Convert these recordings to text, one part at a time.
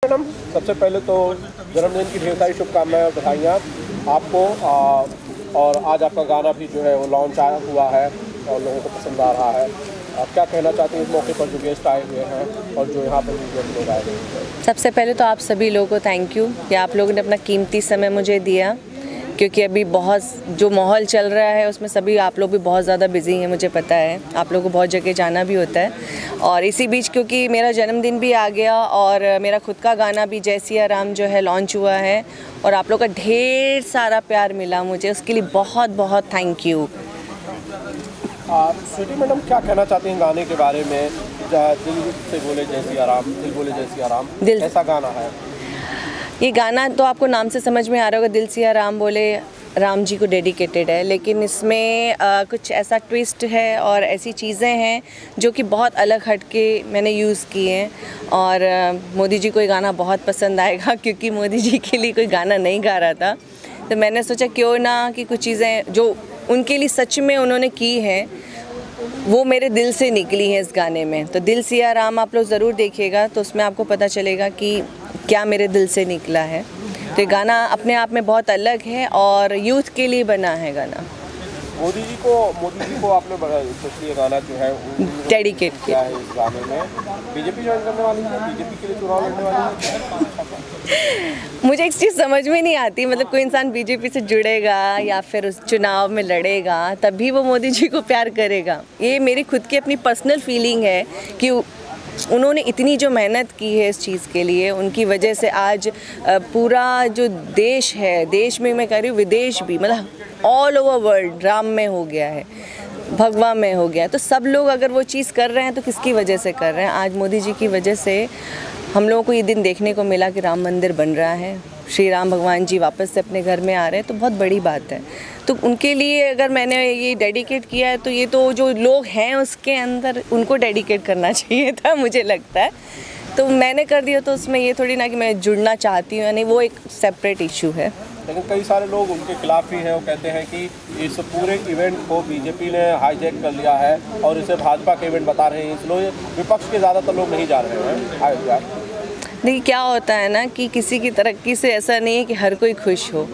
Madam, सबसे पहले तो जन्मदिन की ढेर सारी शुभकामनाएं और बधाइयाँ आपको। और आज आपका गाना भी जो है वो लॉन्च हुआ है और लोगों को पसंद आ रहा है। आप क्या कहना चाहते हैं इस मौके पर जो गेस्ट आए हुए हैं और जो यहाँ पर लोग आए हुए हैं? सबसे पहले तो आप सभी लोगों को थैंक यू कि आप लोगों ने अपना कीमती समय मुझे दिया, क्योंकि अभी बहुत जो माहौल चल रहा है उसमें सभी आप लोग भी बहुत ज़्यादा बिजी हैं, मुझे पता है। आप लोगों को बहुत जगह जाना भी होता है और इसी बीच क्योंकि मेरा जन्मदिन भी आ गया और मेरा खुद का गाना भी जय सिया राम जो है लॉन्च हुआ है और आप लोग का ढेर सारा प्यार मिला मुझे, उसके लिए बहुत बहुत थैंक यू। स्वीटी मैडम, क्या कहना चाहती हैं गाने के बारे में? दिल से बोले जय सिया राम, दिल बोले जय सिया राम, ऐसा गाना है। ये गाना तो आपको नाम से समझ में आ रहा होगा, दिल सिया राम बोले राम जी को डेडिकेटेड है, लेकिन इसमें कुछ ऐसा ट्विस्ट है और ऐसी चीज़ें हैं जो कि बहुत अलग हट के मैंने यूज़ किए हैं और मोदी जी को ये गाना बहुत पसंद आएगा, क्योंकि मोदी जी के लिए कोई गाना नहीं गा रहा था, तो मैंने सोचा क्यों ना कि कुछ चीज़ें जो उनके लिए सच में उन्होंने की हैं वो मेरे दिल से निकली है इस गाने में। तो दिल सिया राम आप लोग ज़रूर देखिएगा, तो उसमें आपको पता चलेगा कि क्या मेरे दिल से निकला है। तो ये गाना अपने आप में बहुत अलग है और यूथ के लिए बना है गाना। मोदी जी को आपने सोचिए गाना जो है डेडिकेट किया है इस गाने में। बीजेपी ज्वाइन करने वाली है, बीजेपी के लिए चुनाव लड़ने वाली है। मुझे एक चीज़ समझ में नहीं आती, मतलब कोई इंसान बीजेपी से जुड़ेगा या फिर उस चुनाव में लड़ेगा तभी वो मोदी जी को प्यार करेगा। ये मेरी खुद की अपनी पर्सनल फीलिंग है कि उन्होंने इतनी जो मेहनत की है इस चीज़ के लिए, उनकी वजह से आज पूरा जो देश है, देश में मैं कह रही हूँ विदेश भी, मतलब ऑल ओवर वर्ल्ड राम में हो गया है, भगवा में हो गया है। तो सब लोग अगर वो चीज़ कर रहे हैं तो किसकी वजह से कर रहे हैं? आज मोदी जी की वजह से हम लोगों को ये दिन देखने को मिला कि राम मंदिर बन रहा है, श्री राम भगवान जी वापस से अपने घर में आ रहे हैं, तो बहुत बड़ी बात है। तो उनके लिए अगर मैंने ये डेडिकेट किया है तो ये तो जो लोग हैं उसके अंदर उनको डेडिकेट करना चाहिए था, मुझे लगता है। तो मैंने कर दिया, तो उसमें ये थोड़ी ना कि मैं जुड़ना चाहती हूँ, यानी वो एक सेपरेट इशू है। लेकिन कई सारे लोग उनके खिलाफ भी हैं, वो कहते हैं कि इस पूरे इवेंट को बीजेपी ने हाईजैक कर लिया है और इसे भाजपा के इवेंट बता रहे हैं, इसलिए विपक्ष के ज़्यादातर लोग नहीं जा रहे हैं। देखिए क्या होता है ना कि किसी की तरक्की से ऐसा नहीं है कि हर कोई खुश हो।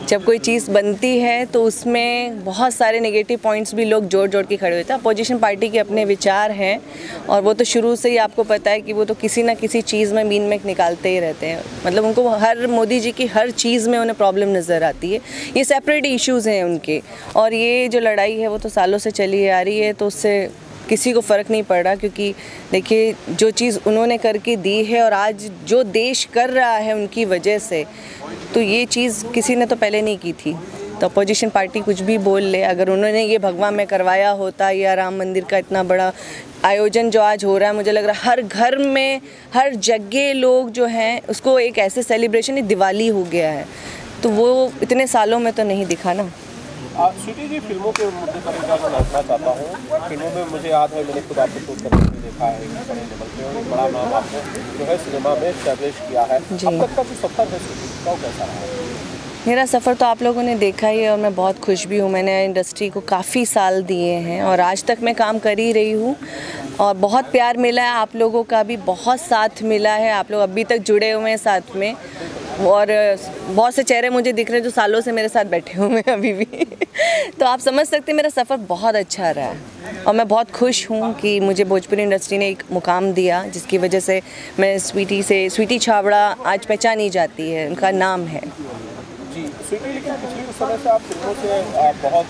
जब कोई चीज़ बनती है तो उसमें बहुत सारे नेगेटिव पॉइंट्स भी लोग जोड़ जोड़ के खड़े होते हैं। अपोजिशन पार्टी के अपने विचार हैं और वो तो शुरू से ही आपको पता है कि वो तो किसी ना किसी चीज़ में मीन में निकालते ही रहते हैं। मतलब उनको हर मोदी जी की हर चीज़ में उन्हें प्रॉब्लम नज़र आती है। ये सेपरेट इश्यूज़ हैं उनके, और ये जो लड़ाई है वो तो सालों से चली आ रही है, तो उससे किसी को फ़र्क नहीं पड़ रहा। क्योंकि देखिए जो चीज़ उन्होंने करके दी है और आज जो देश कर रहा है उनकी वजह से, तो ये चीज़ किसी ने तो पहले नहीं की थी। तो अपोजिशन पार्टी कुछ भी बोल ले, अगर उन्होंने ये भगवा में करवाया होता या राम मंदिर का इतना बड़ा आयोजन जो आज हो रहा है, मुझे लग रहा है हर घर में हर जगह लोग जो हैं उसको एक ऐसे सेलिब्रेशन, दिवाली हो गया है, तो वो इतने सालों में तो नहीं दिखा ना। स्वीटी जी, फिल्मों के मुद्दे पर मैं रखना चाहता हूँ। फिल्मों में मुझे याद है, मैंने खुद आपको शूट करके भी देखा है, बड़े लेवल पे और बड़ा नाम आपने जो है सिनेमा में एस्टैब्लिश किया है। अब तक का जो सफ़र है वो कैसा रहा है? मेरा सफ़र तो आप लोगों ने देखा ही है और मैं बहुत खुश भी हूँ। मैंने इंडस्ट्री को काफ़ी साल दिए हैं और आज तक मैं काम कर ही रही हूँ और बहुत प्यार मिला है, आप लोगों का भी बहुत साथ मिला है। आप लोग अभी तक जुड़े हुए हैं साथ में और बहुत से चेहरे मुझे दिख रहे हैं जो सालों से मेरे साथ बैठे हुए हैं अभी भी तो आप समझ सकते हैं मेरा सफ़र बहुत अच्छा रहा है और मैं बहुत खुश हूँ कि मुझे भोजपुरी इंडस्ट्री ने एक मुकाम दिया, जिसकी वजह से मैं स्वीटी छाबड़ा आज पहचानी जाती है, उनका नाम है। जी स्वीटी, लेकिन पिछले कुछ समय से आप फिल्मों से बहुत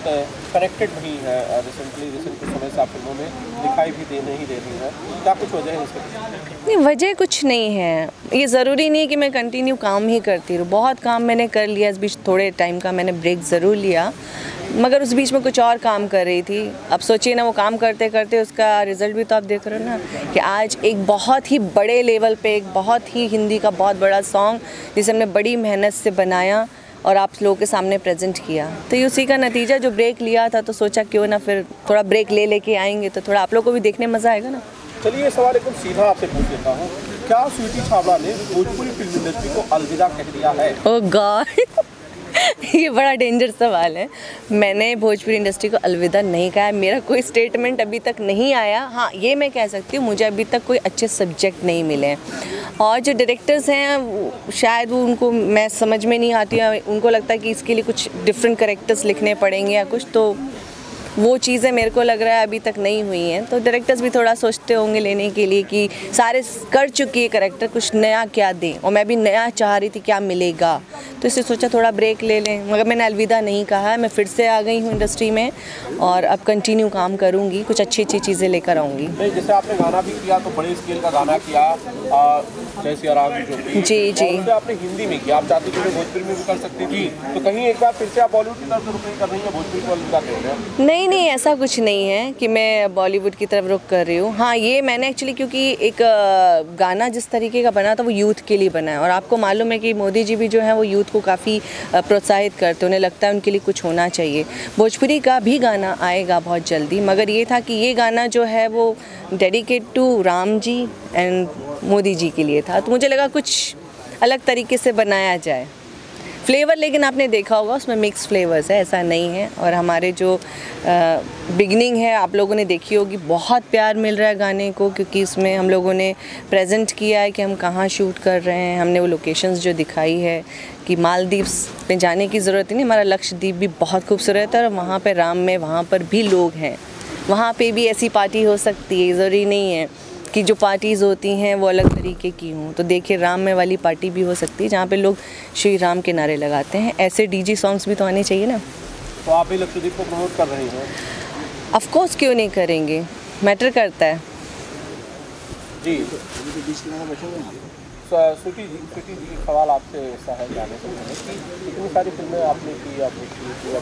कनेक्टेड भी हैं। रिसेंट कुछ समय से आप फिल्मों में दिखाई भी दे रही हैं, क्या कुछ वजह है इसके? नहीं, वजह कुछ नहीं है। ये ज़रूरी नहीं कि मैं कंटिन्यू काम ही करती रहूँ, बहुत काम मैंने कर लिया। इस बीच थोड़े टाइम का मैंने ब्रेक ज़रूर लिया, मगर उस बीच में कुछ और काम कर रही थी। अब सोचिए ना, वो काम करते करते उसका रिज़ल्ट भी तो आप देख रहे हो ना, कि आज एक बहुत ही बड़े लेवल पे एक बहुत ही हिंदी का बहुत बड़ा सॉन्ग जिसे हमने बड़ी मेहनत से बनाया और आप लोगों के सामने प्रेजेंट किया, तो ये उसी का नतीजा। जो ब्रेक लिया था तो सोचा क्यों ना फिर थोड़ा ब्रेक लेके आएंगे तो थोड़ा आप लोगों को भी देखने मज़ा आएगा ना। चलिए ये सवाल एकदम सीधा आपसे पूछ लेता हूँ, क्या स्वीटी छाबड़ा ने भोजपुरी फिल्म इंडस्ट्री को अलविदा कह दिया है? ओह गॉड ये बड़ा डेंजर सवाल है। मैंने भोजपुरी इंडस्ट्री को अलविदा नहीं कहा है, मेरा कोई स्टेटमेंट अभी तक नहीं आया। हाँ, ये मैं कह सकती हूँ, मुझे अभी तक कोई अच्छे सब्जेक्ट नहीं मिले हैं। और जो डायरेक्टर्स हैं शायद वो उनको मैं समझ में नहीं आती है, उनको लगता है कि इसके लिए कुछ डिफरेंट कैरेक्टर्स लिखने पड़ेंगे या कुछ, तो वो चीज़ें मेरे को लग रहा है अभी तक नहीं हुई हैं। तो डायरेक्टर्स भी थोड़ा सोचते होंगे लेने के लिए कि सारे कर चुकी है कैरेक्टर, कुछ नया क्या दें, और मैं भी नया चाह रही थी क्या मिलेगा, तो इससे सोचा थोड़ा ब्रेक ले लें। मगर मैंने अलविदा नहीं कहा है, मैं फिर से आ गई हूँ इंडस्ट्री में और अब कंटिन्यू काम करूँगी, कुछ अच्छी अच्छी चीज़ें लेकर आऊँगी। नहीं, जैसे आपने गाना भी किया तो बड़े स्केल का गाना किया, जय सिया राम जो जी आपने हिंदी में किया, आप चाहती थी भोजपुरी में भी कर सकती थी, तो कहीं एक बार फिर से आप बॉलीवुड की तरफ रुख नहीं कर रही है, भोजपुरी को अलविदा कर रहे हैं? नहीं, ऐसा कुछ नहीं है कि मैं बॉलीवुड की तरफ रुख कर रही हूँ। हाँ, ये मैंने एक्चुअली क्योंकि एक गाना जिस तरीके का बना था वो यूथ के लिए बना है, और आपको मालूम है कि मोदी जी भी जो है वो यूथ को काफ़ी प्रोत्साहित करते हैं, उन्हें लगता है उनके लिए कुछ होना चाहिए। भोजपुरी का भी गाना आएगा बहुत जल्दी, मगर ये था कि ये गाना जो है वो dedicate to Ram ji and Modi ji के लिए था, तो मुझे लगा कुछ अलग तरीके से बनाया जाए। फ्लेवर लेकिन आपने देखा होगा उसमें मिक्स फ्लेवर्स है, ऐसा नहीं है। और हमारे जो बिगनिंग है आप लोगों ने देखी होगी, बहुत प्यार मिल रहा है गाने को, क्योंकि इसमें हम लोगों ने प्रेजेंट किया है कि हम कहाँ शूट कर रहे हैं। हमने वो लोकेशंस जो दिखाई है कि मालदीव्स में जाने की ज़रूरत ही नहीं, हमारा लक्षद्वीप भी बहुत खूबसूरत है, और वहाँ पर राम में वहाँ पर भी लोग हैं, वहाँ पे भी ऐसी पार्टी हो सकती है। ज़रूरी नहीं है कि जो पार्टीज़ होती हैं वो अलग तरीके की हों। तो देखिए, राम में वाली पार्टी भी हो सकती है जहाँ पे लोग श्री राम के नारे लगाते हैं। ऐसे डीजे सॉन्ग्स भी तो आने चाहिए ना। तो आप भी लक्षद्वीप को प्रमोट कर रही हैं? ऑफ कोर्स, क्यों नहीं करेंगे, मैटर करता है। जी स्वीटी जी, सवाल आपसे ऐसा है जानने से कि इतनी सारी फिल्में आपने की,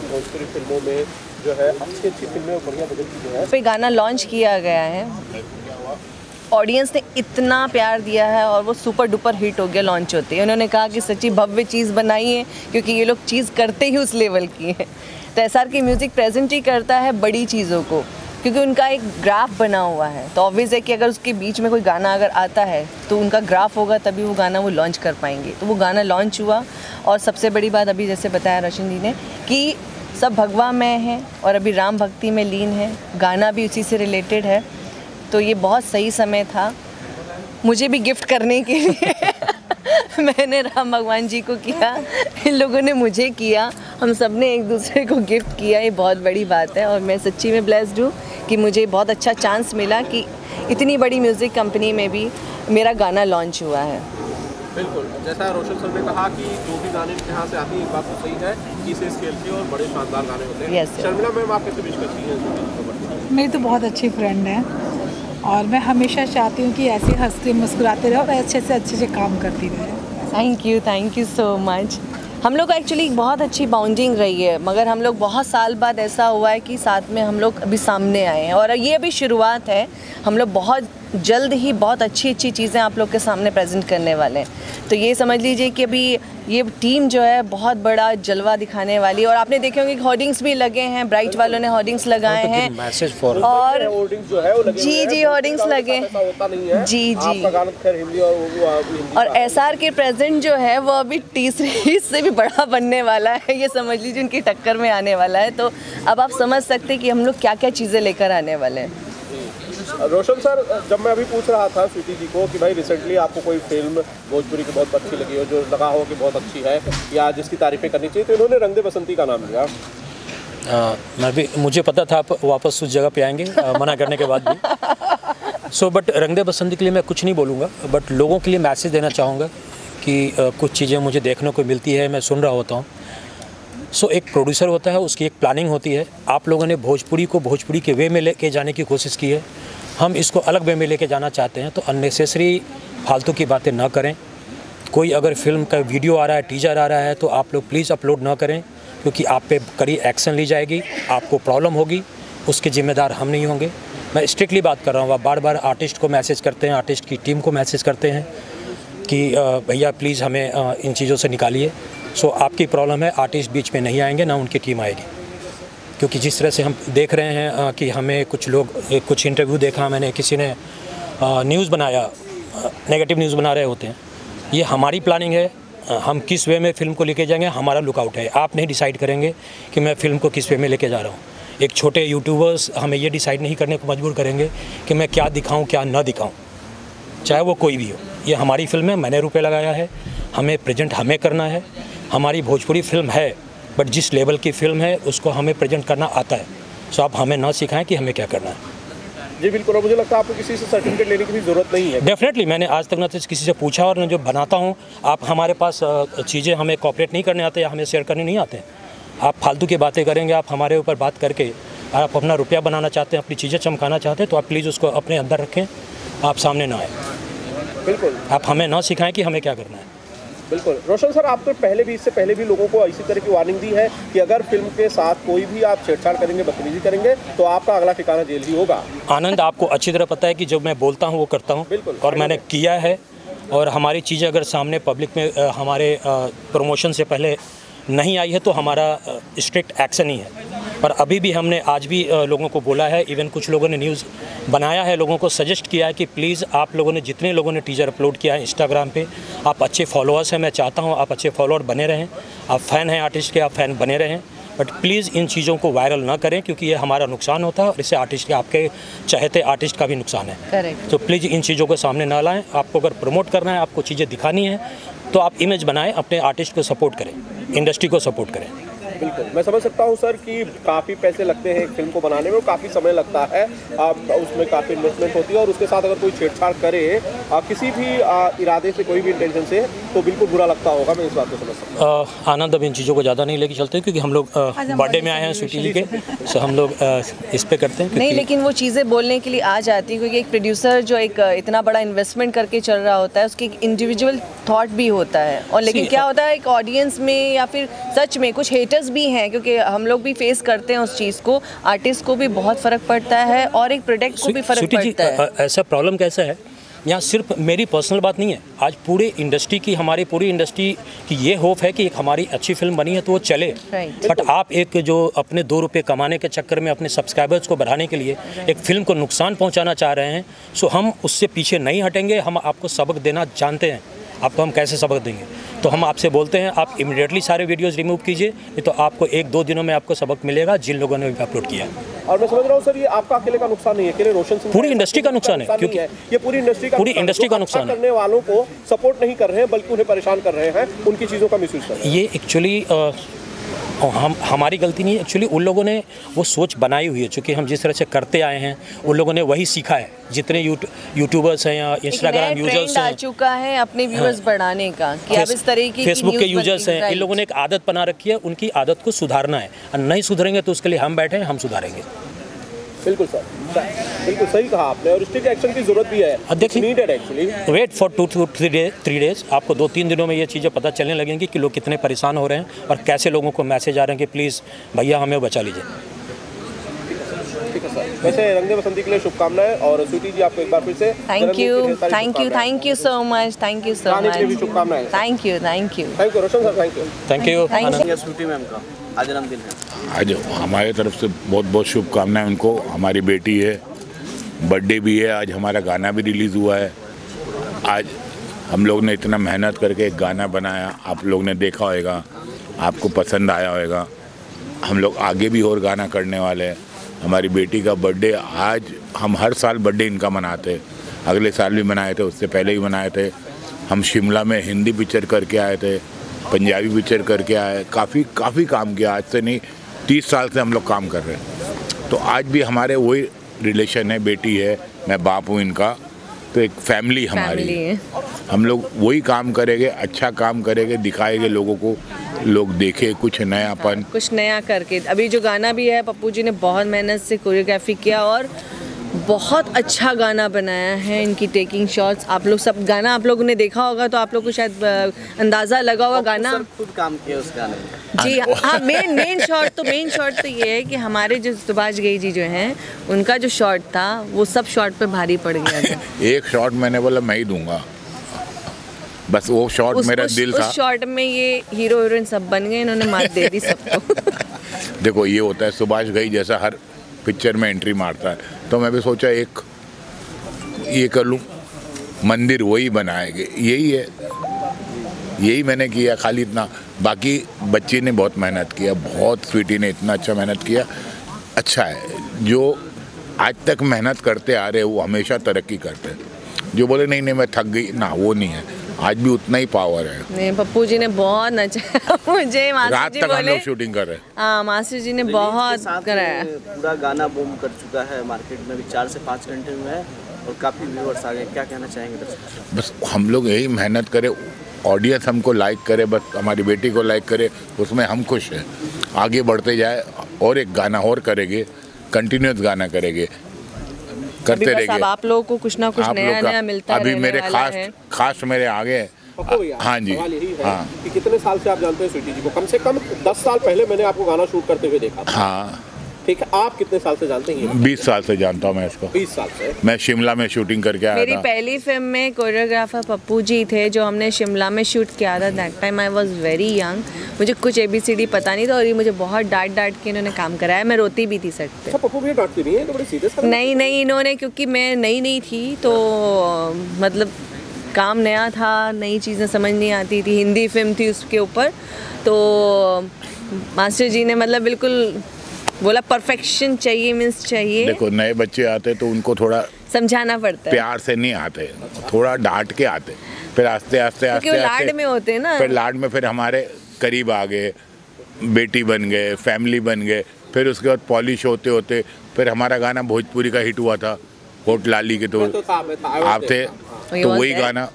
भोजपुरी फिल्मों में जो है अच्छी फिल्में और बढ़िया बजट की जो है पे गाना लॉन्च किया गया है, ऑडियंस ने इतना प्यार दिया है और वो सुपर डुपर हिट हो गया लॉन्च होते ही। उन्होंने कहा कि सच्ची भव्य चीज़ बनाई है, क्योंकि ये लोग चीज़ करते ही उस लेवल की है। तो एसआर की म्यूज़िक प्रेजेंट ही करता है बड़ी चीज़ों को, क्योंकि उनका एक ग्राफ बना हुआ है। तो ऑब्वियस है कि अगर उसके बीच में कोई गाना अगर आता है तो उनका ग्राफ होगा, तभी वो गाना वो लॉन्च कर पाएंगे। तो वो गाना लॉन्च हुआ, और सबसे बड़ी बात अभी जैसे बताया रोशन जी ने कि सब भगवा में है और अभी राम भक्ति में लीन है, गाना भी उसी से रिलेटेड है। तो ये बहुत सही समय था मुझे भी गिफ्ट करने के लिए। मैंने राम भगवान जी को किया, इन लोगों ने मुझे किया, हम सब ने एक दूसरे को गिफ्ट किया। ये बहुत बड़ी बात है, और मैं सच्ची में ब्लेस्ड हूँ कि मुझे बहुत अच्छा चांस मिला कि इतनी बड़ी म्यूज़िक कंपनी में भी मेरा गाना लॉन्च हुआ है। बिल्कुल, जैसा रोशन सर ने कहा कि जो भी गाने यहाँ से आती है, एक बात तो सही है कि इसे स्केल के और बड़े शानदार गाने होते हैं। शर्मिला मैम, आप कैसे विश करती हैं? मेरी तो बहुत अच्छी फ्रेंड है, और मैं हमेशा चाहती हूँ कि ऐसे हंसते मुस्कुराते रहो और अच्छे से अच्छे काम करती रहे। Thank you so much. हम लोग एक्चुअली बहुत अच्छी बाउंडिंग रही है, मगर हम लोग बहुत साल बाद ऐसा हुआ है कि साथ में हम लोग अभी सामने आए हैं, और ये अभी शुरुआत है। हम लोग बहुत जल्द ही बहुत अच्छी चीज़ें आप लोग के सामने प्रेजेंट करने वाले हैं। तो ये समझ लीजिए कि अभी ये टीम जो है बहुत बड़ा जलवा दिखाने वाली है। और आपने देखे होंगे कि होर्डिंग्स भी लगे हैं, ब्राइट वालों ने होर्डिंग्स लगाए हैं, और जी होर्डिंग्स लगे हैं जी। और एसआर के प्रेजेंट जो है वो अभी तीसरी से भी बड़ा बनने वाला है, ये समझ लीजिए उनकी टक्कर में आने वाला है। तो अब आप समझ सकते हैं कि हम लोग क्या क्या चीज़ें लेकर आने वाले हैं। रोशन सर, जब मैं अभी पूछ रहा था स्वीटी जी को कि भाई रिसेंटली आपको कोई फिल्म भोजपुरी की बहुत अच्छी लगी हो, जो लगा हो कि बहुत अच्छी है या जिसकी तारीफें करनी चाहिए, तो इन्होंने रंग दे बसंती का नाम लिया। मुझे पता था आप वापस उस जगह पे आएंगे, मना करने के बाद भी। बट रंग दे बसंती के लिए मैं कुछ नहीं बोलूँगा, बट लोगों के लिए मैसेज देना चाहूँगा कि कुछ चीज़ें मुझे देखने को मिलती है, मैं सुन रहा होता हूँ। एक प्रोड्यूसर होता है, उसकी एक प्लानिंग होती है। आप लोगों ने भोजपुरी को भोजपुरी के वे में लेके जाने की कोशिश की है, हम इसको अलग वे में लेके जाना चाहते हैं। तो अननेसेसरी फालतू की बातें ना करें। कोई अगर फिल्म का वीडियो आ रहा है, टीजर आ रहा है, तो आप लोग प्लीज़ अपलोड ना करें, क्योंकि आप पे कड़ी एक्शन ली जाएगी, आपको प्रॉब्लम होगी, उसके ज़िम्मेदार हम नहीं होंगे। मैं स्ट्रिक्टली बात कर रहा हूँ। आप बार बार आर्टिस्ट को मैसेज करते हैं, आर्टिस्ट की टीम को मैसेज करते हैं कि भैया प्लीज़ हमें इन चीज़ों से निकालिए। आपकी प्रॉब्लम है, आर्टिस्ट बीच में नहीं आएंगे, ना उनकी टीम आएगी। क्योंकि जिस तरह से हम देख रहे हैं कि हमें कुछ इंटरव्यू देखा मैंने, किसी ने न्यूज़ बनाया, नेगेटिव न्यूज़ बना रहे होते हैं। ये हमारी प्लानिंग है, हम किस वे में फ़िल्म को लेके जाएंगे हमारा लुकआउट है। आप नहीं डिसाइड करेंगे कि मैं फ़िल्म को किस वे में लेके जा रहा हूँ। एक छोटे यूट्यूबर्स हमें ये डिसाइड नहीं करने को मजबूर करेंगे कि मैं क्या दिखाऊँ क्या ना दिखाऊँ, चाहे वो कोई भी हो। ये हमारी फ़िल्म है, मैंने रुपये लगाया है, हमें प्रेजेंट हमें करना है। हमारी भोजपुरी फिल्म है, बट जिस लेवल की फ़िल्म है उसको हमें प्रेजेंट करना आता है। सो आप हमें ना सिखाएं कि हमें क्या करना है। जी बिल्कुल, और मुझे लगता है आपको किसी से सर्टिफिकेट लेने की भी ज़रूरत नहीं है। डेफिनेटली मैंने आज तक ना तो किसी से पूछा, और जो बनाता हूँ आप हमारे पास चीज़ें हमें कॉपरेट नहीं करने आते या हमें शेयर करने नहीं आते। आप फालतू की बातें करेंगे, आप हमारे ऊपर बात करके आप अपना रुपया बनाना चाहते हैं, अपनी चीज़ें चमकाना चाहते हैं, तो आप प्लीज़ उसको अपने अंदर रखें, आप सामने ना आए। बिल्कुल, आप हमें ना सिखाएं कि हमें क्या करना है। बिल्कुल। रोशन सर, आप तो इससे पहले भी लोगों को इसी तरह की वार्निंग दी है कि अगर फिल्म के साथ कोई भी आप छेड़छाड़ करेंगे, बदतमीजी करेंगे, तो आपका अगला ठिकाना जेल ही होगा। आनंद, आपको अच्छी तरह पता है कि जो मैं बोलता हूँ वो करता हूँ, बिल्कुल, और मैंने किया है। और हमारी चीज़ें अगर सामने पब्लिक में हमारे प्रमोशन से पहले नहीं आई है तो हमारा स्ट्रिक्ट एक्शन ही है। पर अभी भी हमने आज भी लोगों को बोला है, इवन कुछ लोगों ने न्यूज़ बनाया है, लोगों को सजेस्ट किया है कि प्लीज़ आप लोगों ने जितने लोगों ने टीजर अपलोड किया है इंस्टाग्राम पे, आप अच्छे फॉलोअर्स हैं, मैं चाहता हूँ आप अच्छे फॉलोअर बने रहें। आप फ़ैन हैं आर्टिस्ट के, आप फ़ैन बने रहें, बट प्लीज़ इन चीज़ों को वायरल ना करें, क्योंकि ये हमारा नुकसान होता है और इससे आर्टिस्ट के, आपके चाहते आर्टिस्ट का भी नुकसान है। करेक्ट। तो प्लीज़ इन चीज़ों को सामने ना लाएं। आपको अगर प्रमोट करना है, आपको चीज़ें दिखानी है, तो आप इमेज बनाएं, अपने आर्टिस्ट को सपोर्ट करें, इंडस्ट्री को सपोर्ट करें। बिल्कुल, मैं समझ सकता हूं सर कि काफ़ी पैसे लगते हैं एक फिल्म को बनाने में, और काफ़ी समय लगता है, उसमें काफ़ी इन्वेस्टमेंट होती है, और उसके साथ अगर कोई छेड़छाड़ करे किसी भी इरादे से, कोई भी इंटेंशन से, तो बिल्कुल बुरा लगता होगा। मैं इस बात को समझ सकता हूँ। आनंद, अब इन चीज़ों को ज़्यादा नहीं लेके चलते, क्योंकि हम लोग बर्थडे में आए हैं स्वीटी जी के, सो हम लोग इस पे करते हैं। नहीं, लेकिन वो चीज़ें बोलने के लिए आ जाती है, क्योंकि एक प्रोड्यूसर जो एक इतना बड़ा इन्वेस्टमेंट करके चल रहा होता है, उसकी इंडिविजुअल थॉट भी होता है। और लेकिन क्या होता है, एक ऑडियंस में या फिर सच में कुछ हेटर्स भी हैं, क्योंकि हम लोग भी फेस करते हैं उस चीज़ को। आर्टिस्ट को भी बहुत फ़र्क पड़ता है और एक प्रोडक्ट को भी फ़र्क पड़ता है। ऐसा प्रॉब्लम कैसा है, यहाँ सिर्फ मेरी पर्सनल बात नहीं है, आज पूरे इंडस्ट्री की, हमारी पूरी इंडस्ट्री की ये होप है कि एक हमारी अच्छी फिल्म बनी है तो वो चले। बट आप एक जो अपने 2 रुपये कमाने के चक्कर में अपने सब्सक्राइबर्स को बढ़ाने के लिए एक फिल्म को नुकसान पहुँचाना चाह रहे हैं, सो हम उससे पीछे नहीं हटेंगे। हम आपको सबक देना जानते हैं, आपको हम कैसे सबक देंगे। तो हम आपसे बोलते हैं आप इमीडिएटली सारे वीडियोस रिमूव कीजिए, नहीं तो आपको 1-2 दिनों में आपको सबक मिलेगा जिन लोगों ने अपलोड किया। और मैं समझ रहा हूँ सर, ये आपका अकेले का नुकसान नहीं है, अकेले रोशन सिंह, पूरी इंडस्ट्री का नुकसान है, क्योंकि ये पूरी इंडस्ट्री का नुकसान है। करने वालों को सपोर्ट नहीं कर रहे हैं, बल्कि उन्हें परेशान कर रहे हैं, उनकी चीज़ों का मिसयूज कर रहे हैं। ये एक्चुअली हमारी गलती नहीं है, एक्चुअली उन लोगों ने वो सोच बनाई हुई है, चूँकि हम जिस तरह से करते आए हैं उन लोगों ने वही सीखा है। जितने यूट्यूबर्स हैं या इंस्टाग्राम यूजर्स हैं, आ चुका है अपने व्यूअर्स बढ़ाने का, कि अब इस तरह की फेसबुक के यूजर्स हैं, इन लोगों ने एक आदत बना रखी है, उनकी आदत को सुधारना है, और नहीं सुधरेंगे तो उसके लिए हम बैठे हैं, हम सुधारेंगे। बिल्कुल सर, बिल्कुल सही कहा आपने, और स्ट्रिक्ट एक्शन की जरूरत भी है। अब देखिए, needed actually. Wait for 2 to 3 days, आपको 2-3 दिनों में ये चीज़ें पता चलने लगेंगी कि लोग कितने परेशान हो रहे हैं और कैसे लोगों को मैसेज आ रहे हैं कि प्लीज़ भैया हमें बचा लीजिए। ठीक है सर, वैसे रंगदे बसंती के लिए शुभकामनाएं, और स्वीटी जी आपको एक बार फिर से thank you so much, thank you so much, शुभकामनाएं। Thank you Roshan sir, thank you. Sweety ma'am का आज जन्मदिन है। आज हमारे तरफ से बहुत बहुत शुभकामनाएं उनको। हमारी बेटी है, बर्थडे भी है आज, हमारा गाना भी रिलीज़ हुआ है आज। हम लोग ने इतना मेहनत करके एक गाना बनाया, आप लोग ने देखा होगा, आपको पसंद आया होगा। हम लोग आगे भी और गाना करने वाले हैं। हमारी बेटी का बर्थडे आज, हम हर साल बर्थडे इनका मनाते, अगले साल भी मनाए थे, उससे पहले भी मनाए थे। हम शिमला में हिंदी पिक्चर करके आए थे, पंजाबी पिक्चर करके आए, काफ़ी काम किया। आज से नहीं 30 साल से हम लोग काम कर रहे हैं। तो आज भी हमारे वही रिलेशन है, बेटी है, मैं बाप हूँ इनका, तो एक फैमिली हमारी है। हम लोग वही काम करेंगे, अच्छा काम करेंगे, दिखाएंगे लोगों को, लोग देखे कुछ नयापन, कुछ नया करके। अभी जो गाना भी है, पप्पू जी ने बहुत मेहनत से कोरियोग्राफी किया और बहुत अच्छा गाना बनाया है। इनकी टेकिंग शॉट्स, आप लोग सब गाना आप लोगों ने देखा होगा तो आप लोग को शायद अंदाज़ा लगा होगा। गाना खुद काम किया उस गाने में। जी हाँ, मेन शॉट तो ये है कि हमारे जो सुभाष घई जी जो हैं, उनका जो शॉट था वो सब शॉट पे भारी पड़ गया था। एक शॉट मैंने बोला मैं ही दूंगा, बस वो शॉट मेरा दिल था। उस शॉट में ये हीरो हीरोइन सब बन गए, इन्होंने मात दे दी सबको। देखो ये होता है, सुभाष घई जैसा हर पिक्चर में एंट्री मारता है, तो मैं भी सोचा एक ये कर लूँ, मंदिर वही बनाएंगे, यही है। यही मैंने किया, खाली इतना। बाकी बच्ची ने बहुत मेहनत किया, बहुत, स्वीटी ने इतना अच्छा मेहनत किया। अच्छा है, जो आज तक मेहनत करते आ रहे वो हमेशा तरक्की करते हैं। जो बोले नहीं नहीं मैं थक गई ना, वो नहीं है। आज भी उतना ही पावर है। नहीं, पप्पू जी ने बहुत नचाया मुझे। रात तक हम लोग शूटिंग कर रहे हैं। हाँ, मास्टर जी ने बहुत कराया। पूरा गाना बूम कर चुका है, मार्केट में भी 4 से 5 घंटे में है और काफ़ी व्यूअर्स आ गए। क्या कहना चाहेंगे दर्शकों? बस हम लोग यही मेहनत करें, ऑडियंस हमको लाइक करे, बस हमारी बेटी को लाइक करे, उसमें हम खुश हैं। आगे बढ़ते जाए और एक गाना और करेंगे, कंटिन्यूस गाना करेंगे, करते रहेंगे। अब आप लोगों को कुछ ना कुछ नया नया मिलता अभी मेरे खास मेरे आगे। हाँ जी, हाँ। कि कितने साल से आप जानते हैं स्वीटी जी को? कम से कम 10 साल पहले मैंने आपको गाना शूट करते हुए देखा। हाँ ठीक है, आप कितने साल से जानते हैं? 20 साल से जानता हूँ मैं इसको। 20 साल से? मैं शिमला में शूटिंग करके आया था। मेरी पहली फिल्म में कोरियोग्राफर पप्पू जी थे, जो हमने शिमला में शूट किया था। That time I was very young, मुझे कुछ ABCD पता नहीं था और ये मुझे बहुत डांट के इन्होंने काम कराया। मैं रोती भी थी सेट पे। अच्छा, पप्पू भैया डांटती नहीं है तो बड़ी सीरियस? नहीं, इन्होंने, क्योंकि मैं नई थी तो मतलब काम नया था, नई चीज़ें समझ नहीं आती थी। हिंदी फिल्म थी उसके ऊपर, तो मास्टर जी ने मतलब बिल्कुल बोला परफेक्शन चाहिए, मीन्स चाहिए। देखो, नए बच्चे आते तो उनको थोड़ा समझाना पड़ता है, प्यार से नहीं आते, थोड़ा डांट के आते, फिर आस्ते आस्ते लाड में होते हैं ना, फिर लाड में फिर हमारे करीब आ गए, बेटी बन गए, फैमिली बन गए। फिर उसके बाद पॉलिश होते होते फिर हमारा गाना भोजपुरी का हिट हुआ था, होट लाली के। तो आप थे, तो वही गाना,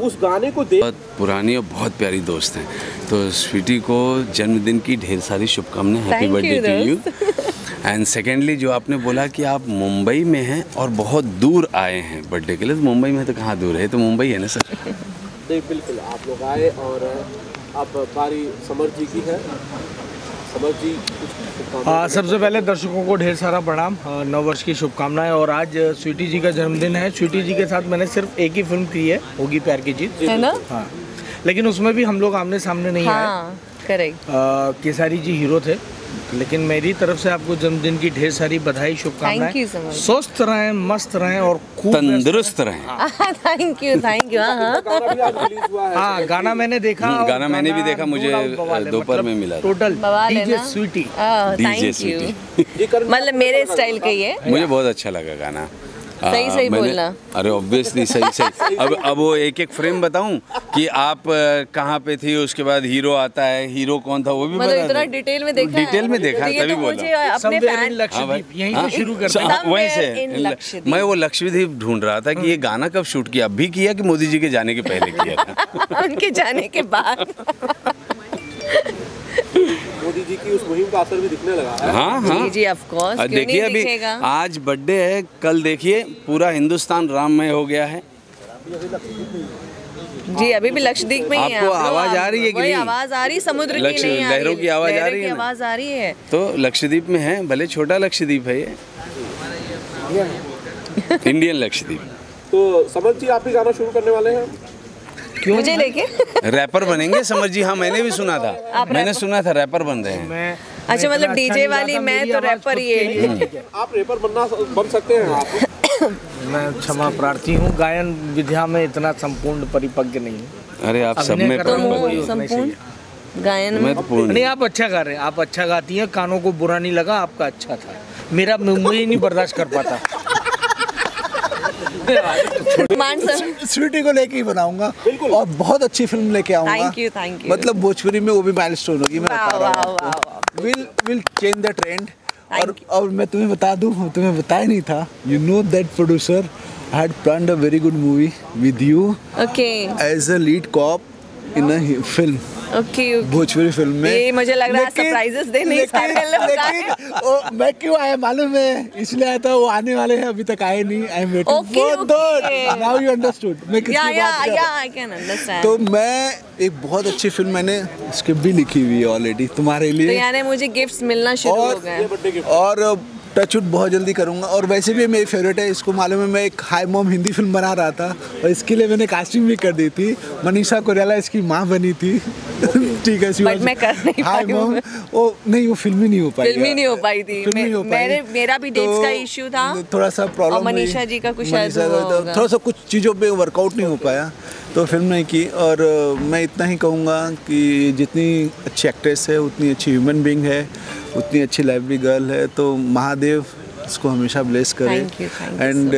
उस गाने को देख। बहुत पुरानी और बहुत प्यारी दोस्त हैं, तो स्वीटी को जन्मदिन की ढेर सारी शुभकामनाएं। Happy birthday to you. And secondly, जो आपने बोला कि आप मुंबई में हैं और बहुत दूर आए हैं बर्थडे के लिए, तो मुंबई में तो कहाँ दूर है, तो मुंबई है ना सर। नहीं, बिल्कुल आप लोग आए और अब बारी समर जी की है। समर जी, सबसे पहले दर्शकों को ढेर सारा प्रणाम, नव वर्ष की शुभकामनाएं। और आज स्वीटी जी का जन्मदिन है। स्वीटी जी के साथ मैंने सिर्फ एक ही फिल्म की है, होगी प्यार की जीत, है ना? हाँ, लेकिन उसमें भी हम लोग आमने सामने नहीं आए। करेक्ट। केसारी जी हीरो थे। लेकिन मेरी तरफ से आपको जन्मदिन की ढेर सारी बधाई, शुभकामनाएं। स्वस्थ रहें, मस्त रहें और खूब तंदुरुस्त रहें। Thank you. हाँ, गाना मैंने देखा, गाना मैंने भी देखा, मुझे दोपहर में मिला। Total DJ Sweety. Thank you. मतलब मेरे स्टाइल का ही है। मुझे बहुत अच्छा लगा गाना। सही बोलना। अरे ऑब्वियसली सही। अब वो एक फ्रेम बताऊं कि आप कहाँ पे थी, उसके बाद हीरो आता है, हीरो कौन था वो भी मतलब इतना डिटेल में देखा तभी बोला। अपने फैन यहीं से शुरू करते हैं। वहीं से मैं वो लक्षद्वीप ढूंढ रहा था कि ये गाना कब शूट किया, अभी किया कि मोदी जी के जाने के पहले किया था? उनके जाने के बाद। मोदी जी की उस मुहिम का असर भी दिखने लगा है। हाँ जी, ऑफ कोर्स। देखिए, अभी आज बर्थडे है, कल देखिए पूरा हिंदुस्तान राममय हो गया है। जी, अभी भी लक्षद्वीप में ही है। आपको आवाज आ रही है कि नहीं? आवाज आ रही, समुद्र की नहीं आ रही, लहरों की आवाज आ रही है, आवाज आ रही है। तो लक्षद्वीप में है, भले छोटा लक्षद्वीप है ये, इंडियन लक्षद्वीप। तो समर जी, आप भी गाना शुरू करने वाले हैं? क्यों? मुझे लेके रैपर बनेंगे समर जी? हाँ, मैंने भी सुना था, मैंने सुना था रैपर बन रहे हैं। अच्छा, मतलब डीजे वाली मैं तो रैपर ही है। आप रैपर बन सकते हैं आप? मैं क्षमा प्रार्थी हूँ, गायन विद्या में इतना संपूर्ण परिपक्व नहीं हूँ। अरे आप सब में संपूर्ण गायन में नहीं, आप अच्छा गा रहे हैं, आप अच्छा गाती हैं, कानों को बुरा नहीं लगा, आपका अच्छा था। मेरा मुझे नहीं बर्दाश्त कर पाता। स्वीटी को लेके ही बनाऊंगा और बहुत अच्छी फिल्म लेके आऊंगा। Thank you. मतलब भोजपुरी में वो भी माइलस्टोन होगी, मैं बता रहा हूँ। Will change the trend. और मैं तुम्हें बता दूं, तुम्हें बताया नहीं था, you know that producer had planned a very good movie with you as a lead cop in a film. Bhojpuri film में। ये मुझे लग रहा है सरप्राइजेस देने लेकिन मैं क्यों आया मालूम है? इसलिए आया था, वो आने वाले हैं, अभी तक आए नहीं। I am waiting for that. Now you understood मैं किसकी बात कर रहा हूं। I can understand. तो मैं एक बहुत अच्छी फिल्म, मैंने स्क्रिप्ट भी लिखी हुई है ऑलरेडी तुम्हारे लिए। तो यानी मुझे गिफ्ट्स मिलना शुरू हो गए। और टचवुड बहुत जल्दी करूंगा। और वैसे भी मेरी फेवरेट है, इसको मालूम है, मैं एक हाई मॉम हिंदी फिल्म बना रहा था और इसके लिए मैंने कास्टिंग भी कर दी थी। मनीषा कोइराला इसकी माँ बनी थी। ठीक है, बट मैं कर नहीं हाई मॉम वो नहीं, वो फिल्म ही नहीं हो पाई। फिल्म ही नहीं हो पाई थी। मेरा भी डेट्स का इश्यू था, थोड़ा सा प्रॉब्लम। मनीषा जी का कुछ थोड़ा सा कुछ चीज़ों पे वर्कआउट नहीं हो पाया, तो फिल्म नहीं की। और मैं इतना ही कहूँगा कि जितनी अच्छी एक्ट्रेस है उतनी अच्छी ह्यूमन बीइंग है, उतनी अच्छी लाइवली गर्ल है। तो महादेव इसको हमेशा ब्लेस करे and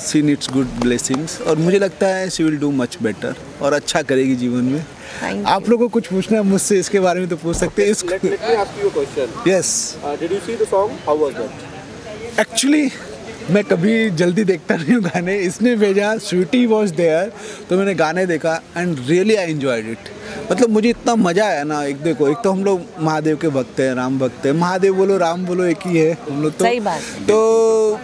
she needs good blessings. और मुझे लगता है she will do much better और अच्छा करेगी जीवन में। आप लोगों को कुछ पूछना है मुझसे इसके बारे में तो पूछ सकते हैं। Let me ask you a question. Yes. Did you see the song? How was that? Actually मैं कभी जल्दी देखता नहीं हूँ गाने, इसने भेजा स्वीटी वॉज देयर तो मैंने गाने देखा and really I enjoyed it. मतलब मुझे इतना मज़ा आया ना। एक देखो, एक तो हम लोग महादेव के भक्त हैं, राम भक्त हैं। महादेव बोलो राम बोलो एक ही है हम लोग तो। सही बात। तो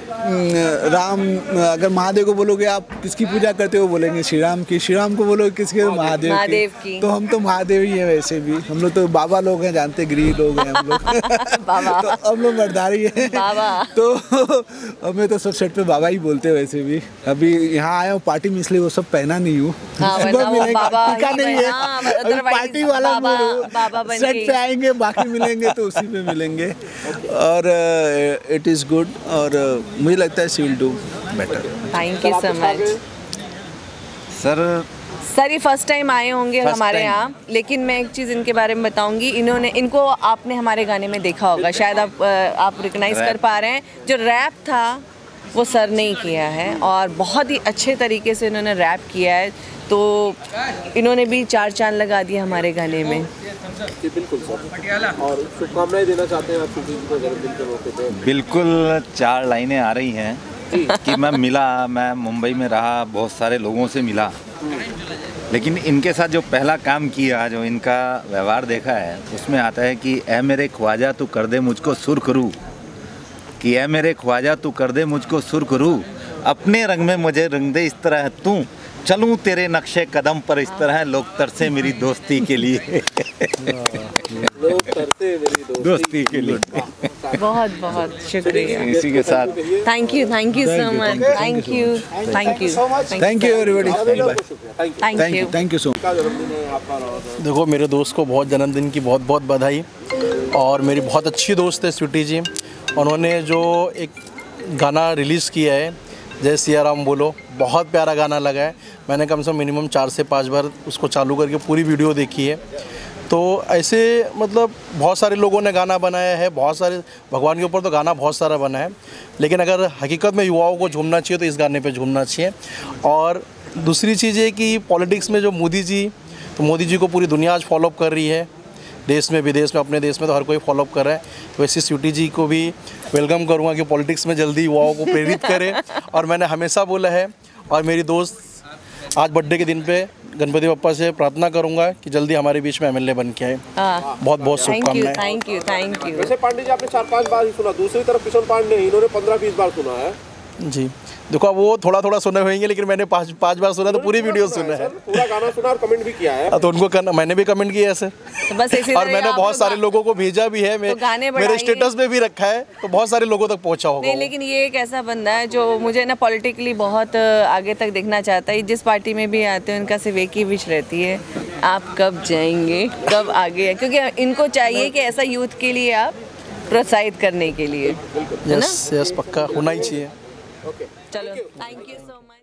राम, अगर महादेव को बोलोगे आप किसकी पूजा करते हो, बोलेंगे श्री राम की। श्री राम को बोलोगे किसके, महादेव की। तो हम तो महादेव ही हैं वैसे भी। हम लोग तो बाबा लोग हैं, जानते गृह लोग हैं हम लोग। तो हम लोग मर्दारी हैं तो हमें तो सब सेट पे बाबा ही बोलते हैं वैसे भी। अभी यहाँ आया हूँ पार्टी में इसलिए वो सब पहना नहीं हूँ। नहीं है पार्टी वाला सेट पे आएंगे, बाकी मिलेंगे तो उसी में मिलेंगे। और इट इज़ गुड और मुझे लगता है she will do better. Thank you so much sir. ये फर्स्ट टाइम आए होंगे हमारे यहाँ, लेकिन मैं एक चीज़ इनके बारे में बताऊंगी। इनको आपने हमारे गाने में देखा होगा, शायद आप रिकग्नाइज कर पा रहे हैं। जो रैप था वो सर ने ही किया है और बहुत ही अच्छे तरीके से इन्होंने रैप किया है। तो इन्होंने भी 4 चांद लगा दिए हमारे गाने में। जी बिल्कुल सर। और शुभकामनाएं देना चाहते हैं आप स्वीटी जी को जन्मदिन के मौके पे? बिल्कुल 4 लाइनें आ रही हैं कि मैं मुंबई में रहा, बहुत सारे लोगों से मिला, लेकिन इनके साथ जो पहला काम किया, जो इनका व्यवहार देखा है, उसमें आता है कि ऐ मेरे ख्वाजा तू कर दे मुझको सुर्खरू, कि ऐ मेरे ख्वाजा तू कर दे मुझको सुर्खरू, अपने रंग में मुझे रंग दे इस तरह तू, चलूं तेरे नक्शे कदम पर इस तरह, लोग तरसे मेरी दोस्ती के लिए। लोग तरसे मेरी दोस्ती के लिए। बहुत बहुत शुक्रिया। इसी के साथ thank you so much. Thank you everybody. Thank you so much. देखो, मेरे दोस्त को बहुत जन्मदिन की बहुत बहुत बधाई। और मेरी बहुत अच्छी दोस्त है स्वीटी जी, उन्होंने जो एक गाना रिलीज़ किया है जय सिया राम बोलो, बहुत प्यारा गाना लगा है। मैंने कम से कम मिनिमम 4 से 5 बार उसको चालू करके पूरी वीडियो देखी है। तो ऐसे मतलब बहुत सारे लोगों ने गाना बनाया है, बहुत सारे भगवान के ऊपर तो गाना बहुत सारा बना है, लेकिन अगर हकीकत में युवाओं को झूमना चाहिए तो इस गाने पे झूमना चाहिए। और दूसरी चीज़ है कि पॉलिटिक्स में जो मोदी जी को पूरी दुनिया आज फॉलोअप कर रही है, देश में विदेश में, अपने देश में तो हर कोई फॉलोअप कर रहा है। वैसे स्वीटी जी को भी वेलकम करूँगा कि पॉलिटिक्स में जल्दी युवाओं को प्रेरित करें। और मैंने हमेशा बोला है, और मेरी दोस्त आज बर्थडे के दिन पे गणपति बप्पा से प्रार्थना करूंगा कि जल्दी हमारे बीच में एमएलए बन के आए। बहुत बहुत शुभकामनाएं। Thank you. वैसे पांडे जी आपने 4-5 बार ही सुना, दूसरी तरफ किशोर पांडे इन्होंने 15-20 बार सुना है। जी देखो, वो थोड़ा सुने होंगे, लेकिन मैंने 5 बार सुना तो पूरी वीडियो सुना है, पूरा गाना सुना और कमेंट भी किया है। तो उनको मैंने भी कमेंट किया है सर, तो बस और मैंने बहुत सारे लोगों को भेजा भी है, मेरे स्टेटस पे भी रखा है, तो बहुत सारे लोगों तक पहुंचा होगा। नहीं, लेकिन ये एक ऐसा बंदा है जो मुझे ना पॉलिटिकली बहुत आगे तक देखना चाहता है। जिस पार्टी में भी आते हैं उनका सिर्फ एक ही विश रहती है, आप कब जाएंगे, कब आगे, क्योंकि इनको चाहिए कि ऐसा यूथ के लिए आप प्रोत्साहित करने के लिए। यस पक्का होना ही चाहिए। चलो, थैंक यू सो मच।